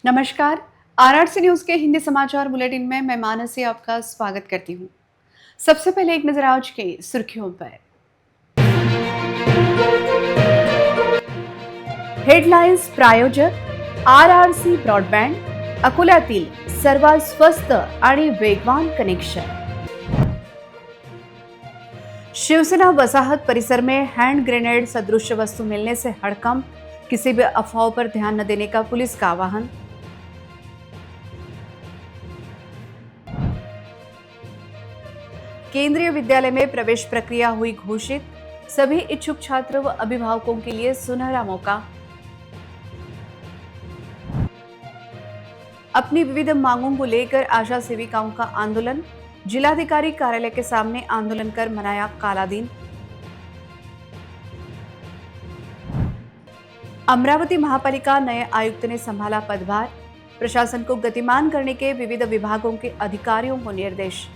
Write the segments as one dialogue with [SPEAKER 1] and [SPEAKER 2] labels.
[SPEAKER 1] नमस्कार। RRC news के हिंदी समाचार बुलेटिन में मैं मानसी आपका स्वागत करती हूँ। सबसे पहले एक नजर आज की सुर्खियों पर। हेडलाइन्स प्रायोजक आरआरसी ब्रॉडबँड, अकोल्यातील सर्वात स्वस्त आणि वेगवान कनेक्शन। शिवसेना वसाहत परिसर में हैंड ग्रेनेड सदृश वस्तु मिलने से हड़कंप, किसी भी अफवाहों पर ध्यान न देने का पुलिस का आह्वान। केंद्रीय विद्यालय में प्रवेश प्रक्रिया हुई घोषित, सभी इच्छुक छात्र व अभिभावकों के लिए सुनहरा मौका। अपनी विविध मांगों को लेकर आशा सेविकाओं का आंदोलन, जिलाधिकारी कार्यालय के सामने आंदोलन कर मनाया काला दिन। अमरावती महापालिका नए आयुक्त ने संभाला पदभार, प्रशासन को गतिमान करने के विविध विभागों के अधिकारियों को निर्देश।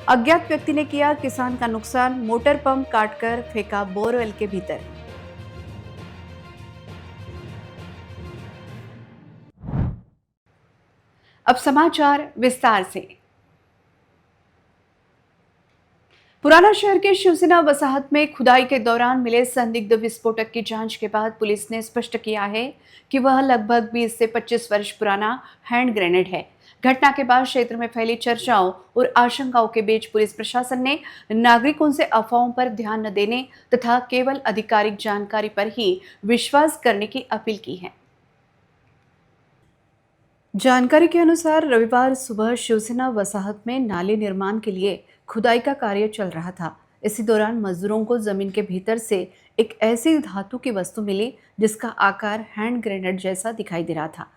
[SPEAKER 1] अज्ञात व्यक्ति ने किया किसान का नुकसान, मोटर पंप काटकर फेंका बोरवेल के भीतर। अब समाचार विस्तार से। पुराना शहर के शिवसेना वसाहत में खुदाई के दौरान मिले संदिग्ध विस्फोटक की जांच के बाद पुलिस ने स्पष्ट किया है कि वह लगभग 20 से 25 वर्ष पुराना हैंड ग्रेनेड है। घटना के बाद क्षेत्र में फैली चर्चाओं और आशंकाओं के बीच पुलिस प्रशासन ने नागरिकों से अफवाहों पर ध्यान न देने तथा केवल आधिकारिक जानकारी पर ही विश्वास करने की अपील की है। जानकारी के अनुसार रविवार सुबह शिवसेना वसाहत में नाले निर्माण के लिए खुदाई का कार्य चल रहा था। इसी दौरान मजदूरों को जमीन के भीतर से एक ऐसी धातु की वस्तु मिली जिसका आकार हैंड ग्रेनेड जैसा दिखाई दे रहा था।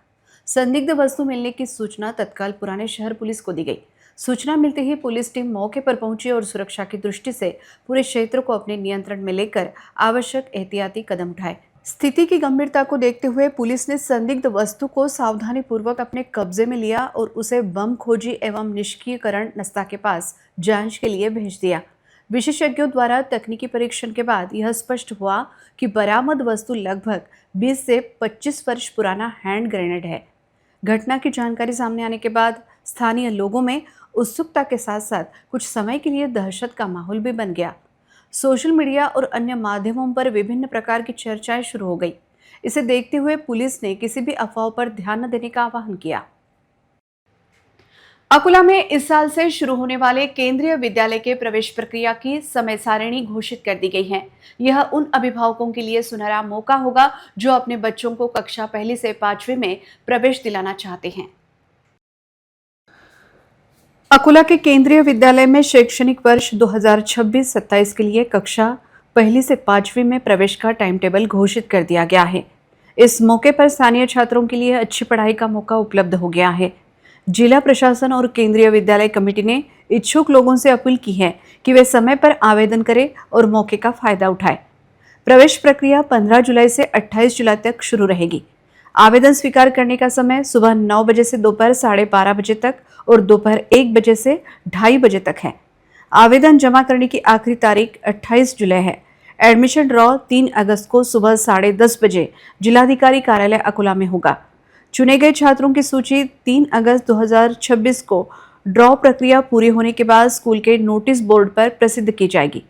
[SPEAKER 1] संदिग्ध वस्तु मिलने की सूचना तत्काल पुराने शहर पुलिस को दी गई। सूचना मिलते ही पुलिस टीम मौके पर पहुंची और सुरक्षा की दृष्टि से पूरे क्षेत्र को अपने नियंत्रण में लेकर आवश्यक एहतियाती कदम उठाए। स्थिति की गंभीरता को देखते हुए पुलिस ने संदिग्ध वस्तु को सावधानी पूर्वक अपने कब्जे में लिया और उसे बम खोजी एवं निष्क्रियकरण नस्ता के पास जांच के लिए भेज दिया। विशेषज्ञों द्वारा तकनीकी परीक्षण के बाद यह स्पष्ट हुआ कि बरामद वस्तु लगभग 20 से 25 वर्ष पुराना हैंड ग्रेनेड है। घटना की जानकारी सामने आने के बाद स्थानीय लोगों में उत्सुकता के साथ साथ कुछ समय के लिए दहशत का माहौल भी बन गया। सोशल मीडिया और अन्य माध्यमों पर विभिन्न प्रकार की चर्चाएं शुरू हो गई। इसे देखते हुए पुलिस ने किसी भी अफवाह पर ध्यान न देने का आह्वान किया। अकोला में इस साल से शुरू होने वाले केंद्रीय विद्यालय के प्रवेश प्रक्रिया की समय सारिणी घोषित कर दी गई है। यह उन अभिभावकों के लिए सुनहरा मौका होगा जो अपने बच्चों को कक्षा 1 से 5वीं में प्रवेश दिलाना चाहते हैं। अकोला के केंद्रीय विद्यालय में शैक्षणिक वर्ष 2026-27 के लिए कक्षा 1 से 5वीं में प्रवेश का टाइम टेबल घोषित कर दिया गया है। इस मौके पर स्थानीय छात्रों के लिए अच्छी पढ़ाई का मौका उपलब्ध हो गया है। जिला प्रशासन और केंद्रीय विद्यालय कमेटी ने इच्छुक लोगों से अपील की है कि वे समय पर आवेदन करें और मौके का फायदा उठाएं। प्रवेश प्रक्रिया 15 जुलाई से 28 जुलाई तक शुरू रहेगी। आवेदन स्वीकार करने का समय सुबह 9 बजे से दोपहर 12:30 बजे तक और दोपहर 1 बजे से 2:30 बजे तक है। आवेदन जमा करने की आखिरी तारीख 28 जुलाई है। एडमिशन ड्रॉ 3 अगस्त को सुबह 10:30 बजे जिलाधिकारी कार्यालय अकोला में होगा। चुने गए छात्रों की सूची 3 अगस्त 2026 को ड्रॉ प्रक्रिया पूरी होने के बाद स्कूल के नोटिस बोर्ड पर प्रसिद्ध की जाएगी।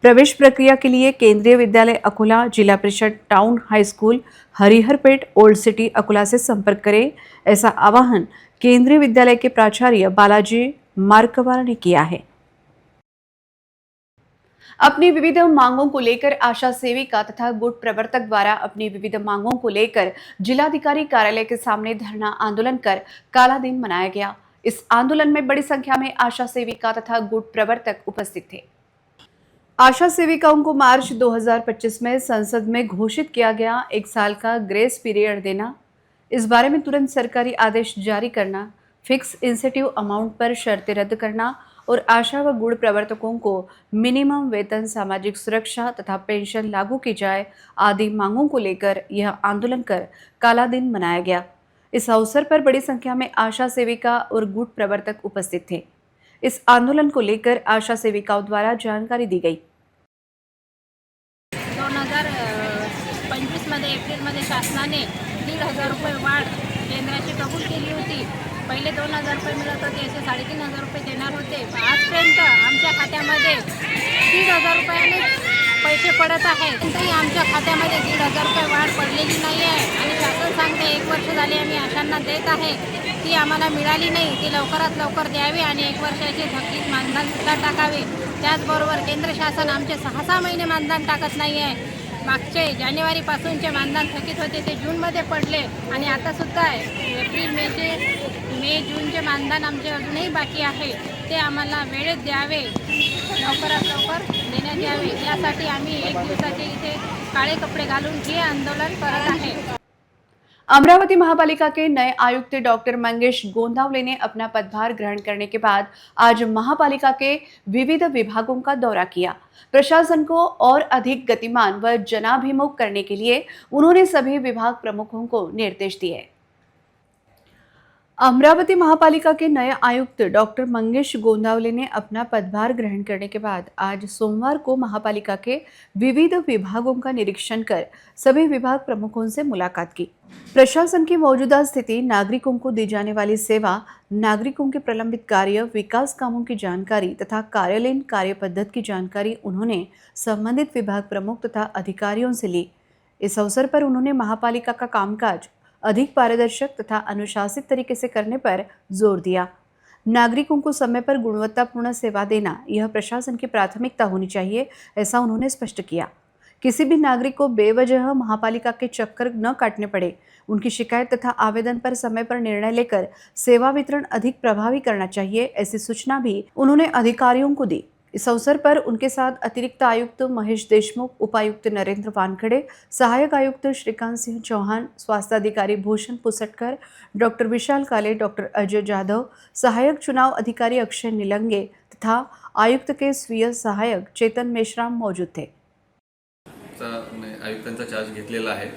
[SPEAKER 1] प्रवेश प्रक्रिया के लिए केंद्रीय विद्यालय Akola, Zila Parishad town high school, Hariharpet, old city Akola से संपर्क करें, ऐसा आह्वान केंद्रीय विद्यालय के प्राचार्य बालाजी मार्कवार ने किया है। अपनी विविध मांगों को लेकर आशा सेविका तथा गुट प्रवर्तक द्वारा अपनी विविध मांगों को लेकर जिलाधिकारी कार्यालय के सामने धरना आंदोलन कर काला दिन मनाया गया। इस आंदोलन में बड़ी संख्या में आशा सेविका तथा गुट प्रवर्तक उपस्थित थे। आशा सेविकाओं को मार्च 2025 में संसद में घोषित किया गया 1 साल का ग्रेस पीरियड देना, इस बारे में तुरंत सरकारी आदेश जारी करना, फिक्स इंसेंटिव अमाउंट पर शर्तें रद्द करना और आशा व गुड़ प्रवर्तकों को मिनिमम वेतन, सामाजिक सुरक्षा तथा पेंशन लागू की जाए आदि मांगों को लेकर यह आंदोलन कर काला दिन मनाया गया। इस अवसर पर बड़ी संख्या में आशा सेविका और गुट प्रवर्तक उपस्थित थे। इस आंदोलन को लेकर आशा सेविकाओं द्वारा जानकारी दी गई।
[SPEAKER 2] 2025 शासनाने 1,500 रुपये वाढ केंद्राची कबूल केली होती. पहिले 2,000 रुपये मिळत होते, असे 3,500 रुपये देणार होते. आजपर्यंत आमच्या खात्यामध्ये 1,500 रुपयाने पैसे पडत आहेत. तरी आमच्या खात्यामध्ये 1,500 रुपये वाढ पडलेली नाही आहे आणि शासन सांगते 1 वर्ष झाले आम्ही आशांना देत आहे, ती आम्हाला मिळाली नाही. ती लवकरात लवकर द्यावी आणि 1 वर्षाचे थकीत मानधनसुद्धा टाकावे. त्याचबरोबर केंद्र शासन आमचे 6-6 महिने मानधन टाकत नाही आहे. मागचे जानेवारीपासूनचे मानधन थकीत होते ते जूनमध्ये पडले आणि आतासुद्धा एप्रिल जूनचे मानधन आमचे अजूनही बाकी आहे. ते आम्हाला वेळेत द्यावे, लवकरात लवकर देण्यात यावे. यासाठी आम्ही 1 दिवसाचे इथे काळे कपडे घालून हे आंदोलन करत आहे.
[SPEAKER 1] अमरावती महापालिका के नए आयुक्त डॉक्टर मंगेश गोंदावले ने अपना पदभार ग्रहण करने के बाद आज महापालिका के विविध विभागों का दौरा किया। प्रशासन को और अधिक गतिमान व जनाभिमुख करने के लिए उन्होंने सभी विभाग प्रमुखों को निर्देश दिए। अमरावती महापालिका के नए आयुक्त डॉक्टर मंगेश गोंदावले ने अपना पदभार ग्रहण करने के बाद आज सोमवार को महापालिका के विविध विभागों का निरीक्षण कर सभी विभाग प्रमुखों से मुलाकात की। प्रशासन की मौजूदा स्थिति, नागरिकों को दी जाने वाली सेवा, नागरिकों के प्रलंबित कार्य, विकास कामों की जानकारी तथा कार्यालयीन कार्य पद्धति की जानकारी उन्होंने संबंधित विभाग प्रमुख तथा अधिकारियों से ली। इस अवसर पर उन्होंने महापालिका का कामकाज अधिक पारदर्शक तथा अनुशासित तरीके से करने पर जोर दिया। नागरिकों को समय पर गुणवत्तापूर्ण सेवा देना यह प्रशासन की प्राथमिकता होनी चाहिए, ऐसा उन्होंने स्पष्ट किया। किसी भी नागरिक को बेवजह महापालिका के चक्कर न काटने पड़े। उनकी शिकायत तथा आवेदन पर समय पर निर्णय लेकर सेवा वितरण अधिक प्रभावी करना चाहिए, ऐसी सूचना भी उन्होंने अधिकारियों को दी। इस अवसर पर उनके साथ अतिरिक्त आयुक्त महेश देशमुख, उपायुक्त नरेंद्र वानखड़े, सहायक आयुक्त श्रीकांत सिंह चौहान, स्वास्थ्य अधिकारी भूषण पुसटकर, डॉक्टर विशाल काले, डॉक्टर अजय जाधव, सहायक चुनाव अधिकारी अक्षय निलंगे तथा आयुक्त के स्वीय सहायक चेतन मेश्राम मौजूद थे।
[SPEAKER 3] आयुक्तांचा चार्ज घेतलेला आहे।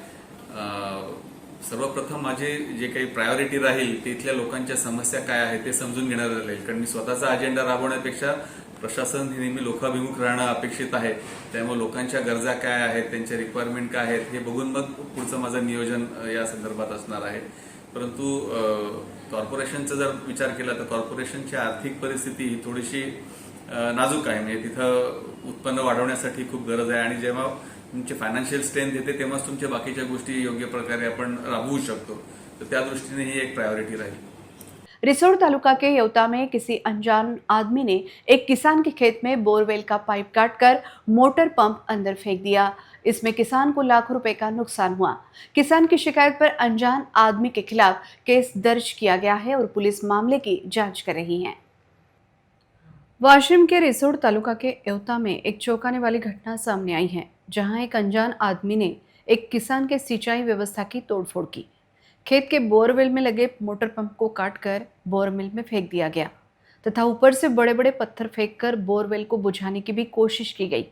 [SPEAKER 3] सर्वप्रथम माझे जे काही प्रायोरिटी राहील ते इथल्या लोकांच्या समस्या काय आहेत ते समजून घेणार राहील, कारण मी स्वतःचा अजेंडा राबवण्यापेक्षा प्रशासन हे नेहमी लोकाभिमुख राहणं अपेक्षित आहे। त्यामुळे लोकांच्या गरजा काय आहेत, त्यांच्या रिक्वायरमेंट काय आहेत हे बघून मग पुढचं माझं नियोजन या संदर्भात असणार आहे। परंतु कॉर्पोरेशनचा जर विचार केला तर कॉर्पोरेशनची आर्थिक परिस्थिती ही थोडीशी नाजूक आहे। म्हणजे तिथं उत्पन्न वाढवण्यासाठी खूप गरज आहे आणि जेव्हा तुमची फायनान्शियल स्ट्रेंथ येते तेव्हाच तुमच्या बाकीच्या गोष्टी योग्य प्रकारे आपण राबवू शकतो। तर त्या दृष्टीने ही एक प्रायोरिटी राहील।
[SPEAKER 1] रिसोड तालुका के येवता में किसी अनजान आदमी ने एक किसान के खेत में बोरवेल का पाइप काटकर मोटर पंप अंदर फेंक दिया। इसमें किसान को लाखों रुपए का नुकसान हुआ। किसान की शिकायत पर अनजान आदमी के खिलाफ केस दर्ज किया गया है और पुलिस मामले की जांच कर रही है। वाशिम के रिसोड तालुका के येवता में एक चौंकाने वाली घटना सामने आई है, जहां एक अनजान आदमी ने एक किसान के सिंचाई व्यवस्था की तोड़फोड़ की। खेत के बोरवेल में लगे मोटर पंप को काटकर बोरवेल में फेंक दिया गया तथा ऊपर से बड़े बड़े पत्थर फेंककर बोरवेल को बुझाने की भी कोशिश की गई।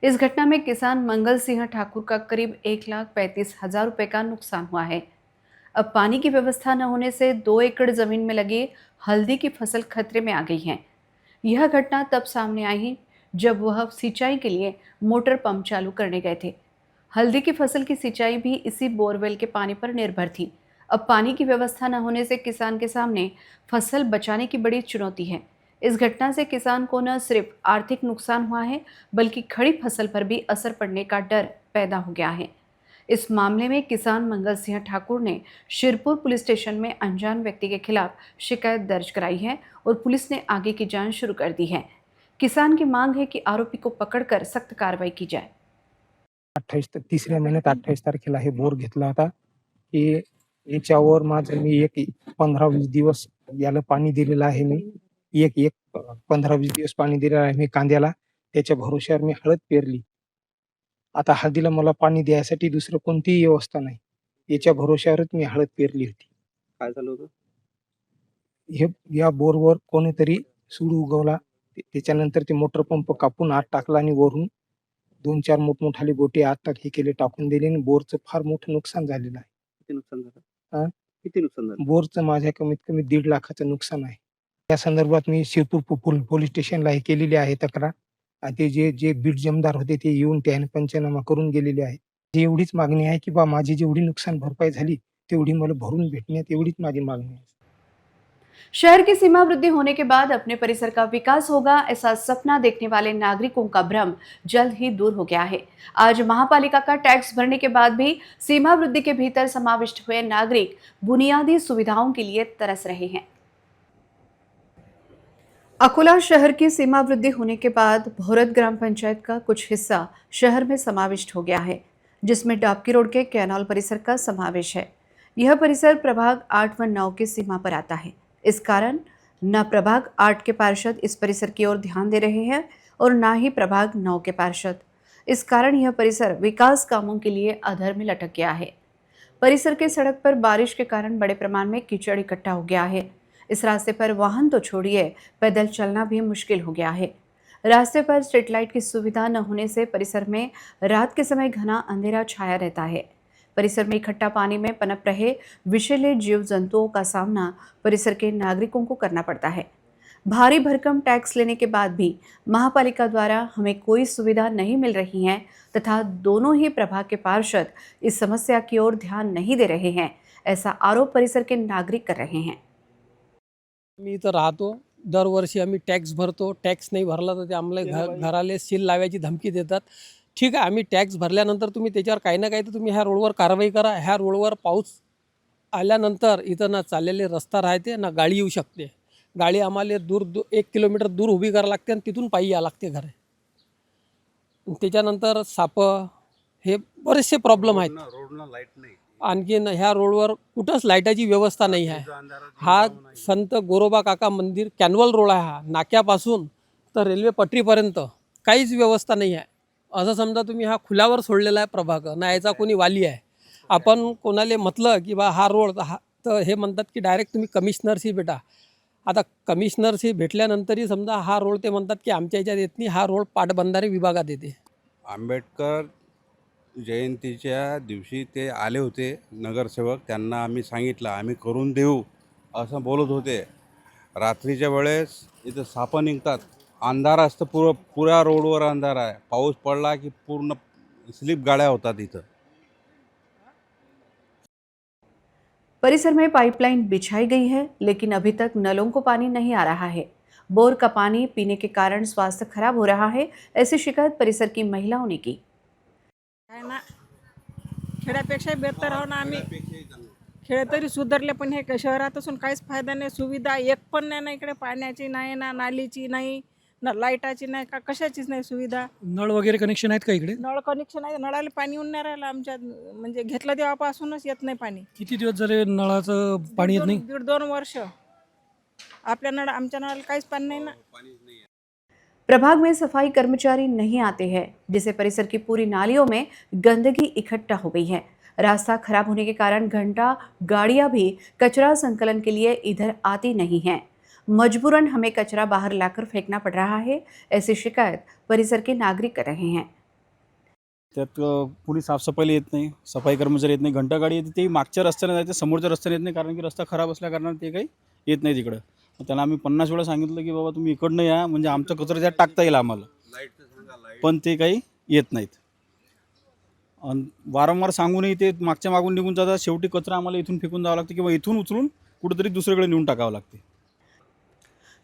[SPEAKER 1] इस घटना में किसान मंगल सिंह ठाकुर का करीब 1,35,000 रुपए का नुकसान हुआ है। अब पानी की व्यवस्था न होने से 2 एकड़ जमीन में लगी हल्दी की फसल खतरे में आ गई है। यह घटना तब सामने आई जब वह सिंचाई के लिए मोटर पंप चालू करने गए थे। हल्दी की फसल की सिंचाई भी इसी बोरवेल के पानी पर निर्भर थी। अब पानी की व्यवस्था न होने से किसान के सामने फसल बचाने की बड़ी चुनौती है। इस घटना से किसान को न सिर्फ आर्थिक नुकसान हुआ है, बल्कि खड़ी फसल पर भी असर पड़ने का डर पैदा हो गया है। इस मामले में किसान मंगल सिंह ठाकुर ने शिरपुर पुलिस स्टेशन में अनजान व्यक्ति के खिलाफ शिकायत दर्ज कराई है और पुलिस ने आगे की जांच शुरू कर दी है। किसान की मांग है कि आरोपी को पकड़कर सख्त कार्रवाई की जाए।
[SPEAKER 4] 3ऱ्या महिन्यात 28 तारखेला हे बोर घेतला होता की याच्यावर माझं मी एक 15-20 दिवस याला पाणी दिलेलं आहे। मी एक 15-20 दिवस पाणी दिलेलं आहे मी कांद्याला। त्याच्या भरोश्यावर मी हळद पेरली। आता हळदीला मला पाणी द्यायसाठी दुसरं कोणतीही व्यवस्था नाही। याच्या भरोश्यावरच मी हळद पेरली होती।
[SPEAKER 5] काय झालं होतं?
[SPEAKER 4] हे या बोरवर कोणीतरी सूड उगवला। त्याच्यानंतर ते मोटर पंप कापून आत टाकला आणि वरून 2-4 मोठमोठाले गोटे आत हे केले, टाकून दिले आणि बोरचं फार मोठं नुकसान झालेलं आहे।
[SPEAKER 5] किती नुकसान झालं?
[SPEAKER 4] हा?
[SPEAKER 5] किती नुकसान झालं?
[SPEAKER 4] बोरचं माझ्या कमीत कमी 1.5 लाखाचं नुकसान आहे। या संदर्भात मी शिरपूर पोलीस स्टेशनला हे केलेली आहे तक्रार। आणि ते जे बीट जमदार होते ते येऊन त्याने पंचनामा करून गेलेले आहे। एवढीच मागणी आहे की बा माझी जेवढी नुकसान भरपाई झाली तेवढी मला भरून भेटण्यात, एवढीच माझी मागणी आहे.
[SPEAKER 1] शहर की सीमा वृद्धि होने के बाद अपने परिसर का विकास होगा, ऐसा सपना देखने वाले नागरिकों का भ्रम जल्द ही दूर हो गया है। आज महापालिका का टैक्स भरने के बाद भी सीमा वृद्धि के भीतर समाविष्ट हुए नागरिक बुनियादी सुविधाओं के लिए तरस रहे हैं। अकोला शहर की सीमा वृद्धि होने के बाद भोरत ग्राम पंचायत का कुछ हिस्सा शहर में समाविष्ट हो गया है, जिसमें डाबकी रोड के कैनाल परिसर का समावेश है। यह परिसर प्रभाग 8 व 9 की सीमा पर आता है। इस कारण न प्रभाग 8 के पार्षद इस परिसर की ओर ध्यान दे रहे हैं और न ही प्रभाग 9 के पार्षद। इस कारण यह परिसर विकास कामों के लिए अधर में लटक गया है। परिसर के सड़क पर बारिश के कारण बड़े प्रमाण में कीचड़ इकट्ठा हो गया है। इस रास्ते पर वाहन तो छोड़िए, पैदल चलना भी मुश्किल हो गया है। रास्ते पर स्ट्रीट लाइट की सुविधा न होने से परिसर में रात के समय घना अंधेरा छाया रहता है। परिसर में इकट्ठा पानी में पनप रहे विषैले जीव जंतुओं का सामना परिसर के नागरिकों को करना पड़ता है। भारी भरकम टैक्स लेने के बाद भी महापालिका द्वारा हमें कोई सुविधा नहीं मिल रही है तथा दोनों ही प्रभाग के पार्षद इस समस्या की ओर ध्यान नहीं दे रहे हैं, ऐसा आरोप परिसर के नागरिक कर रहे हैं।
[SPEAKER 6] मी इथं राहतो, दरवर्षी आम्ही टॅक्स भरतो. टॅक्स नाही भरला तर ते आम्हाला घराले सील लावायची धमकी देतात. ठीक आहे, आम्ही टॅक्स भरल्यानंतर तुम्ही त्याच्यावर काही ना काही तर तुम्ही ह्या रोडवर कारवाई करा. ह्या रोडवर पाऊस आल्यानंतर इथं ना चाललेले रस्ता राहते ना गाडी येऊ शकते. गाडी आम्हाला दूर 1 किलोमीटर दूर उभी करावं लागते आणि तिथून पायी यावं लागते घरी. त्याच्यानंतर सापं हे बरेचसे प्रॉब्लेम आहेत.
[SPEAKER 5] रोडला लाईट नाही,
[SPEAKER 6] आणखीन ह्या रोडवर कुठंच लाईटाची व्यवस्था नाही आहे. हा संत गोरोबा काका मंदिर कॅनवल रोड आहे. हा नाक्यापासून तर रेल्वे पटरीपर्यंत काहीच व्यवस्था नाही आहे. असं समजा तुम्ही हा खुल्यावर सोडलेला आहे प्रभाग, ना याचा कोणी वाली आहे. आपण कोणाला म्हटलं की बा हा रोड हा, तर हे म्हणतात की डायरेक्ट तुम्ही कमिशनरशी भेटा. आता कमिशनरशी भेटल्यानंतरही समजा हा रोड ते म्हणतात की आमच्या ह्याच्यात येत नाही, हा रोड पाटबंधारे विभागात येते.
[SPEAKER 5] आंबेडकर जयंतीच्या दिवशी ते आले होते नगरसेवक, त्यांना आम्ही सांगितलं आम्ही करून देऊ असं बोलत होते. रात्रीच्या वेळेस इथं सापं निघतात, अंधार असतं, पुऱ्या रोडवर अंधार आहे. पाऊस पडला की पूर्ण स्लिप गाड्या होतात इथं.
[SPEAKER 1] परिसर में पाइपलाइन बिछाई गई है, लेकिन अभी तक नलों को पानी नहीं आ रहा है। बोर का पानी पीने के कारण स्वास्थ्य खराब हो रहा है, ऐसी शिकायत परिसर की महिलाओं ने की।
[SPEAKER 7] आहे ना, खेड्यापेक्षा बेहतर आहो ना आम्ही. खेडे तरी सुधारले, पण हे शहरात असून काहीच फायदा नाही. सुविधा एक पण नाही ना इकडे. पाण्याची नाही ना, नालीची नाही ना, लाईटाची नाही, का कशाचीच नाही सुविधा.
[SPEAKER 8] नळ वगैरे कनेक्शन आहेत का इकडे?
[SPEAKER 7] नळ कनेक्शन आहे, नळाला पाणी येऊन नाही राहिलं आमच्या, म्हणजे घेतलं तेव्हापासूनच येत नाही पाणी.
[SPEAKER 8] किती दिवस झाले नळाचं पाणी येत नाही?
[SPEAKER 7] 1.5-2 वर्ष आपल्या आमच्या नळाला काहीच पाणी नाही ना.
[SPEAKER 1] प्रभाग में सफाई कर्मचारी नहीं आते हैं, जिससे परिसर की पूरी नालियों में गंदगी इकट्ठा हो गई है। रास्ता खराब होने के कारण घंटा गाड़ियां भी कचरा संकलन के लिए इधर आती नहीं हैं। मजबूरन हमें कचरा बाहर लाकर फेंकना पड़ रहा है, ऐसी शिकायत परिसर के नागरिक कर रहे हैं।
[SPEAKER 9] त्यात कुणी साफसफाईला येत नाही, सफाई कर्मचारी येत नाही. घंटागाडी येते ते मागच्या रस्त्याने जाते, समोरच्या रस्त्याने येत नाही, कारण की रस्ता खराब असल्या कारणाने ते काही येत नाही तिकडं. मग त्यांना आम्ही 50 वेळा सांगितलं की बाबा तुम्ही इकडनं या, म्हणजे आमचा कचरा त्यात टाकता येईल आम्हाला, पण ते काही येत नाहीत. आणि वारंवार सांगूनही ते मागच्या मागून निघून जातात. शेवटी कचरा आम्हाला इथून फेकून जावं लागतं किंवा इथून उचलून कुठेतरी दुसरीकडे नेऊन टाकावं लागते.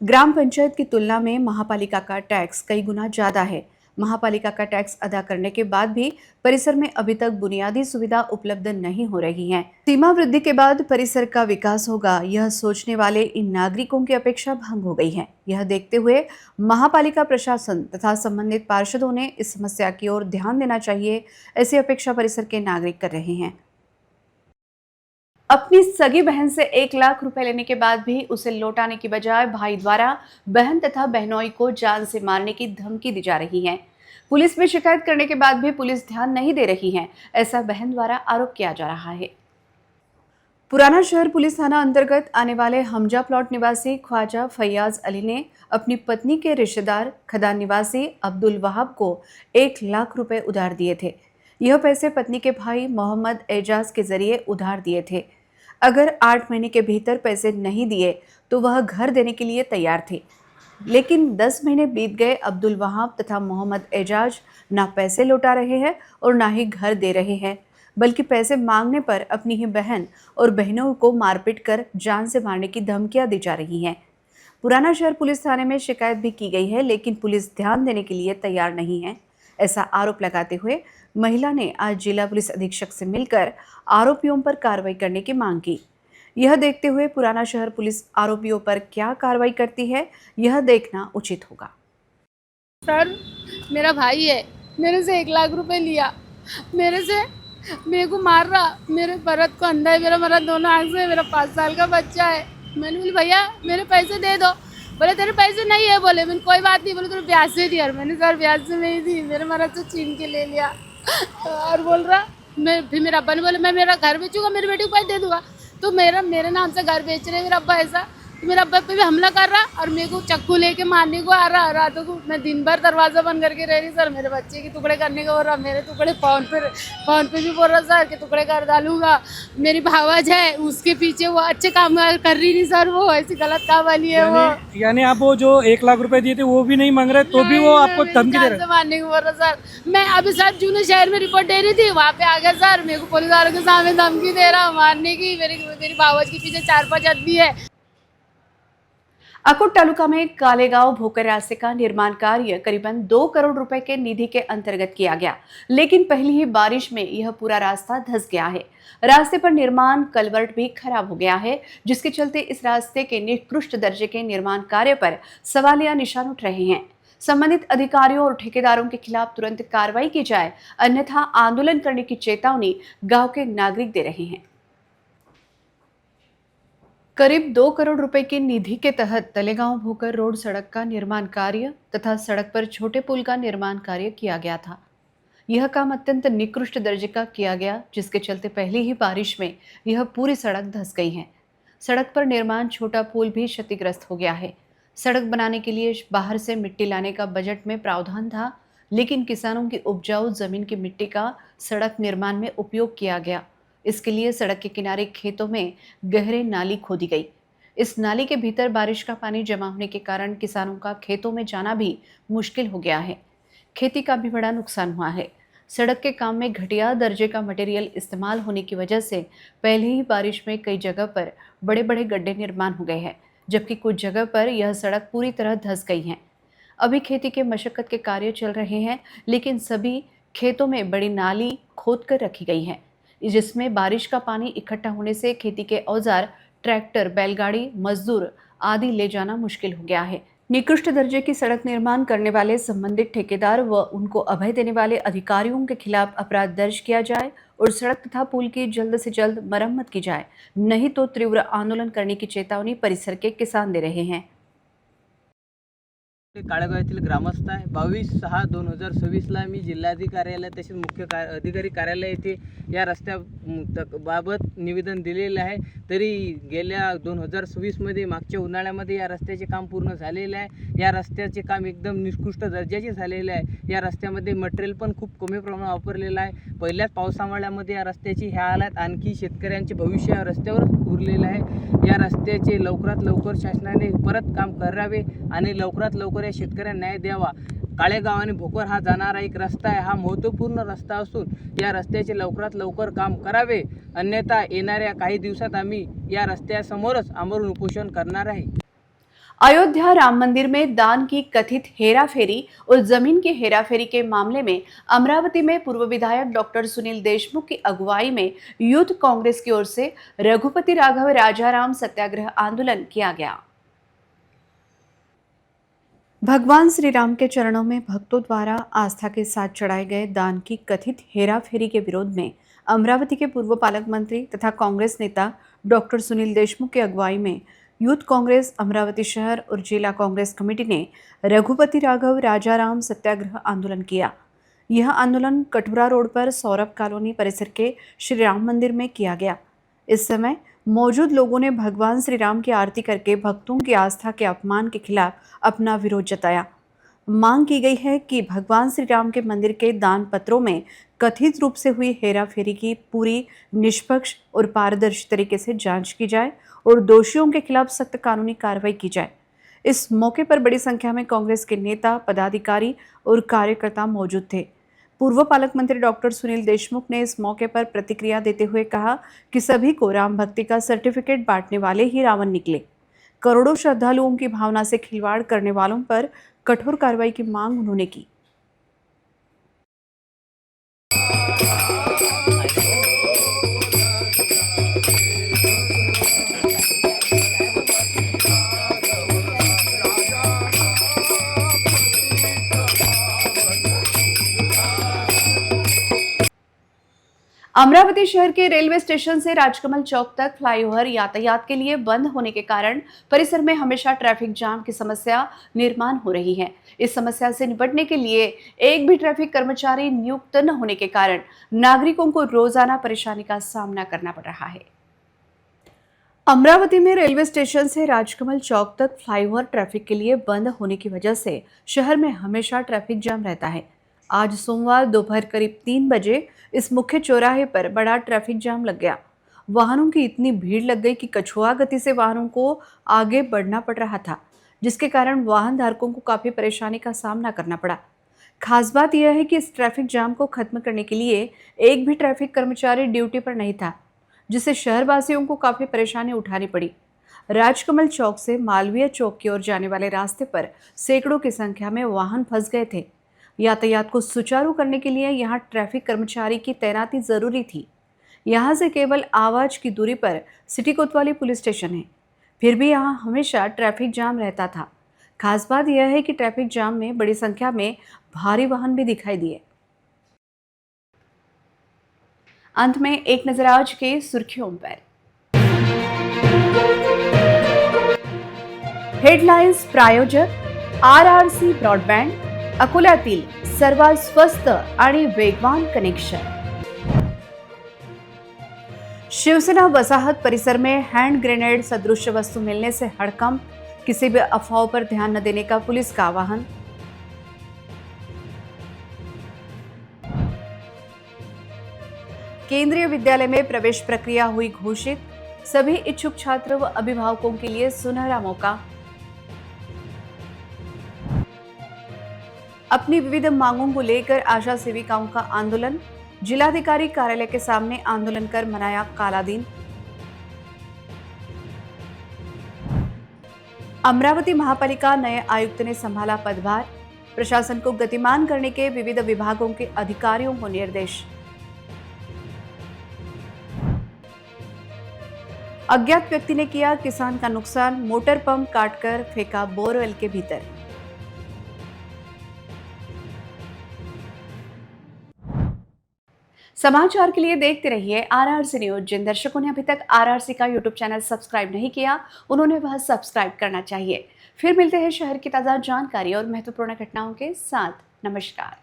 [SPEAKER 1] ग्राम पंचायत की तुलना में महापालिका का टैक्स कई गुना ज़्यादा है। महापालिका का टैक्स अदा करने के बाद भी परिसर में अभी तक बुनियादी सुविधा उपलब्ध नहीं हो रही है। सीमा वृद्धि के बाद परिसर का विकास होगा, यह सोचने वाले इन नागरिकों की अपेक्षा भंग हो गई है। यह देखते हुए महापालिका प्रशासन तथा संबंधित पार्षदों ने इस समस्या की ओर ध्यान देना चाहिए, ऐसी अपेक्षा परिसर के नागरिक कर रहे हैं। अपनी सगी बहन से 1 लाख रुपए लेने के बाद भी उसे लौटाने की बजाय भाई द्वारा बहन तथा बहनोई को जान से मारने की धमकी दी जा रही है। पुलिस में शिकायत करने के बाद भी पुलिस ध्यान नहीं दे रही है, ऐसा बहन द्वारा आरोप किया जा रहा है। पुराना शहर पुलिस थाना अंतर्गत आने वाले हमजा प्लॉट निवासी ख्वाजा फैयाज अली ने अपनी पत्नी के रिश्तेदार खदान निवासी अब्दुल वहाब को 1 लाख रुपए उधार दिए थे। यह पैसे पत्नी के भाई मोहम्मद एजाज के जरिए उधार दिए थे। अगर 8 महीने के भीतर पैसे नहीं दिए तो वह घर देने के लिए तैयार थे। लेकिन 10 महीने बीत गए, अब्दुल वहाब तथा मोहम्मद एजाज ना पैसे लौटा रहे हैं और ना ही घर दे रहे हैं, बल्कि पैसे मांगने पर अपनी ही बहन और बहनों को मारपीट कर जान से मारने की धमकियां दी जा रही हैं। पुराना शहर पुलिस थाने में शिकायत भी की गई है, लेकिन पुलिस ध्यान देने के लिए तैयार नहीं है। ऐसा आरोप लगाते हुए महिला ने आज जिला पुलिस अधीक्षक से मिलकर आरोपियों पर कार्रवाई करने की मांग की। यह देखते हुए पुराना शहर पुलिस आरोपियों पर क्या कार्रवाई करती है, यह देखना उचित होगा।
[SPEAKER 10] सर, मेरा भाई है, मेरे से 1 लाख रुपए लिया, मेरे को मार रहा, मेरे भरत को अंधा है, मेरा भरत दोनों आँख से, मेरा 5 साल का बच्चा है। मैंने बोली भैया मेरे पैसे दे दो, बोले तेरे पैसे नहीं है, बोले मैंने कोई बात नहीं, बोले तेरे ब्याज से दी। और मैंने सर ब्याज से नहीं दी, मेरे भरत से छीन के ले लिया। और बोल रहा फिर मेरा अब्बा ने बोला मैं मेरा घर बेचूंगा, मेरी बेटी को पैसे दे दूंगा। तो मेरे नाम से घर बेच रहे मेरा अब्बा ऐसा, तो मेरा अब्बा पे भी हमला कर रहा और मेरे को चाकू लेके मारने को आ रहा। रातों को मैं दिन भर दरवाजा बंद करके रह रही सर, मेरे बच्चे के टुकड़े करने का हो रहा, मेरे टुकड़े फोन पे भी बोल रहा सर कि टुकड़े कर डालूंगा। मेरी भावज है उसके पीछे, वो अच्छे काम कर रही नहीं सर, वो ऐसी गलत काम वाली है। वो
[SPEAKER 8] यानी आप वो जो 1 लाख रुपए दिए थे वो भी नहीं मांग रहे, तो भी वो आपको धमकी दे रहे हैं?
[SPEAKER 10] मारने को बोल रहा सर। मैं अभी सर जूने शहर में रिपोर्ट दे रही थी, वहाँ पे आ गया सर, मेरे को पुलिस वालों के सामने धमकी दे रहा मारने की। मेरी भावज के पीछे 4-5 आदमी है।
[SPEAKER 1] अकोट तालुका में कालेगांव भोकर रास्ते का निर्माण कार्य करीबन 2 करोड़ रुपए के निधि के अंतर्गत किया गया, लेकिन पहली ही बारिश में यह पूरा रास्ता धंस गया है। रास्ते पर निर्माण कलवर्ट भी खराब हो गया है, जिसके चलते इस रास्ते के निकृष्ट दर्जे के निर्माण कार्य पर सवालिया निशान उठ रहे हैं। संबंधित अधिकारियों और ठेकेदारों के खिलाफ तुरंत कार्रवाई की जाए, अन्यथा आंदोलन करने की चेतावनी गांव के नागरिक दे रहे हैं। करीब 2 करोड़ रुपए की निधि के तहत तलेगांव भोकर रोड सड़क का निर्माण कार्य तथा सड़क पर छोटे पुल का निर्माण कार्य किया गया था। यह काम अत्यंत निकृष्ट दर्जे का किया गया, जिसके चलते पहली ही बारिश में यह पूरी सड़क धंस गई है। सड़क पर निर्माण छोटा पुल भी क्षतिग्रस्त हो गया है। सड़क बनाने के लिए बाहर से मिट्टी लाने का बजट में प्रावधान था, लेकिन किसानों की उपजाऊ जमीन की मिट्टी का सड़क निर्माण में उपयोग किया गया। इसके लिए सड़क के किनारे खेतों में गहरे नाली खोदी गई। इस नाली के भीतर बारिश का पानी जमा होने के कारण किसानों का खेतों में जाना भी मुश्किल हो गया है। खेती का भी बड़ा नुकसान हुआ है। सड़क के काम में घटिया दर्जे का मटेरियल इस्तेमाल होने की वजह से पहले ही बारिश में कई जगह पर बड़े बड़े गड्ढे निर्माण हो गए हैं, जबकि कुछ जगह पर यह सड़क पूरी तरह धंस गई है। अभी खेती के मशक्कत के कार्य चल रहे हैं, लेकिन सभी खेतों में बड़ी नाली खोद कर रखी गई है, जिसमें बारिश का पानी इकट्ठा होने से खेती के औजार, ट्रैक्टर, बैलगाड़ी, मजदूर आदि ले जाना मुश्किल हो गया है। निकृष्ट दर्जे की सड़क निर्माण करने वाले संबंधित ठेकेदार व उनको अभय देने वाले अधिकारियों के खिलाफ अपराध दर्ज किया जाए और सड़क तथा पुल की जल्द से जल्द मरम्मत की जाए, नहीं तो तीव्र आंदोलन करने की चेतावनी परिसर के किसान दे रहे हैं।
[SPEAKER 11] काळेगाव येथील ग्रामस्थ आहे। 22/6/2026ला मी जिल्हाधिकार्यालय तसेच मुख्य अधिकारी कार्यालय येथे या रस्त्याबाबत निवेदन दिलेलं आहे। तरी गेल्या 2026मध्ये मागच्या उन्हाळ्यामध्ये या रस्त्याचे काम पूर्ण झालेले आहे। या रस्त्याचे काम एकदम निकृष्ट दर्जाचे झालेले आहे। या रस्त्यामध्ये मटेरियल पण खूप कमी प्रमाणात वापरलेलं आहे। पहिल्याच पावसाळ्यामध्ये या रस्त्याची ह्या हालत, आणखी शेतकऱ्यांचे भविष्य या रस्त्यावर उरलेलं आहे। या रस्त्याचे लवकरात लवकर शासनाने परत काम करावे आणि लवकरात लवकर या शेतकऱ्यांना न्याय द्यावा। काळेगाव आणि भोकर हा जाणारा एक रस्ता आहे, हा महत्त्वपूर्ण रस्ता असून या रस्त्याचे लवकरात लवकर काम करावे, अन्यथा येणाऱ्या काही दिवसात आम्ही या रस्त्यासमोरच आमरण उपोषण करणार आहे।
[SPEAKER 1] अयोध्या राम मंदिर में दान की कथित हेराफेरी और जमीन की हेराफेरी के मामले में अमरावती में पूर्व विधायक डॉक्टर सुनील देशमुख की अगुवाई में यूथ कांग्रेस की ओर से रघुपति राघव राजाराम सत्याग्रह आंदोलन किया गया। भगवान श्री राम के चरणों में भक्तों द्वारा आस्था के साथ चढ़ाए गए दान की कथित हेराफेरी के विरोध में अमरावती के पूर्व पालक मंत्री तथा कांग्रेस नेता डॉक्टर सुनील देशमुख की अगुवाई में यूथ कांग्रेस अमरावती शहर और जिला कांग्रेस कमेटी ने रघुपति राघव राजाराम सत्याग्रह आंदोलन किया। यह आंदोलन कटुरा रोड पर सौरभ कॉलोनी परिसर के श्री राम मंदिर में किया गया। इस समय मौजूद लोगों ने भगवान श्री राम की आरती करके भक्तों की आस्था के अपमान के खिलाफ अपना विरोध जताया। मांग की गई है कि भगवान श्री राम के मंदिर के दान पत्रों में कथित रूप से हुई हेराफेरी की पूरी निष्पक्ष और पारदर्शी तरीके से जांच की जाए और दोषियों के खिलाफ सख्त कानूनी कार्रवाई की जाए। इस मौके पर बड़ी संख्या में कांग्रेस के नेता, पदाधिकारी और कार्यकर्ता मौजूद थे। पूर्व पालक मंत्री डॉक्टर सुनील देशमुख ने इस मौके पर प्रतिक्रिया देते हुए कहा कि सभी को राम भक्ति का सर्टिफिकेट बांटने वाले ही रावण निकले। करोड़ों श्रद्धालुओं की भावना से खिलवाड़ करने वालों पर कठोर कार्रवाई की मांग उन्होंने की। अमरावती शहर के रेलवे स्टेशन से राजकमल चौक तक फ्लाईओवर यातायात के लिए बंद होने के कारण परिसर में हमेशा ट्रैफिक जाम की समस्या निर्माण हो रही है। इस समस्या से निपटने के लिए एक भी ट्रैफिक कर्मचारी नियुक्त न होने के कारण नागरिकों को रोजाना परेशानी का सामना करना पड़ रहा है। अमरावती में रेलवे स्टेशन से राजकमल चौक तक फ्लाईओवर ट्रैफिक के लिए बंद होने की वजह से शहर में हमेशा ट्रैफिक जाम रहता है। आज सोमवार दोपहर करीब 3 बजे इस मुख्य चौराहे पर बड़ा ट्रैफिक जाम लग गया। वाहनों की इतनी भीड़ लग गई कि कछुआ गति से वाहनों को आगे बढ़ना पड़ रहा था, जिसके कारण वाहन धारकों को काफी परेशानी का सामना करना पड़ा। खास बात यह है कि इस ट्रैफिक जाम को खत्म करने के लिए एक भी ट्रैफिक कर्मचारी ड्यूटी पर नहीं था, जिससे शहरवासियों को काफी परेशानी उठानी पड़ी। राजकमल चौक से मालवीय चौक की ओर जाने वाले रास्ते पर सैकड़ों की संख्या में वाहन फंस गए थे। यातायात को सुचारू करने के लिए यहाँ ट्रैफिक कर्मचारी की तैनाती जरूरी थी। यहाँ से केवल आवाज की दूरी पर सिटी कोतवाली पुलिस स्टेशन है, फिर भी यहाँ हमेशा ट्रैफिक जाम रहता था। खास बात यह है कि ट्रैफिक जाम में बड़ी संख्या में भारी वाहन भी दिखाई दिए। अंत में एक नजर आज के सुर्खियों पर। हेडलाइन्स प्रायोजक RRC ब्रॉडबँड, अकोल्यातील सर्वात स्वस्त आणि वेगवान कनेक्शन। शिवसेना वसाहत परिसर में हैंड ग्रेनेड सदृश वस्तु मिलने से हड़कंप, किसी भी अफवाहों पर ध्यान न देने का पुलिस का आह्वान। केंद्रीय विद्यालय में प्रवेश प्रक्रिया हुई घोषित, सभी इच्छुक छात्र व अभिभावकों के लिए सुनहरा मौका। अपनी विविध मांगों को लेकर आशा सेविकाओं का आंदोलन, जिलाधिकारी कार्यालय के सामने आंदोलन कर मनाया काला दिन। अमरावती महापालिका नए आयुक्त ने संभाला पदभार, प्रशासन को गतिमान करने के विविध विभागों के अधिकारियों को निर्देश। अज्ञात व्यक्ति ने किया किसान का नुकसान, मोटर पंप काटकर फेंका बोरवेल के भीतर। समाचार के लिए देखते रहिए RRC न्यूज। जिन दर्शकों ने अभी तक RRC का YouTube चैनल सब्सक्राइब नहीं किया, उन्होंने वह सब्सक्राइब करना चाहिए। फिर मिलते हैं शहर की ताज़ा जानकारी और महत्वपूर्ण घटनाओं के साथ। नमस्कार।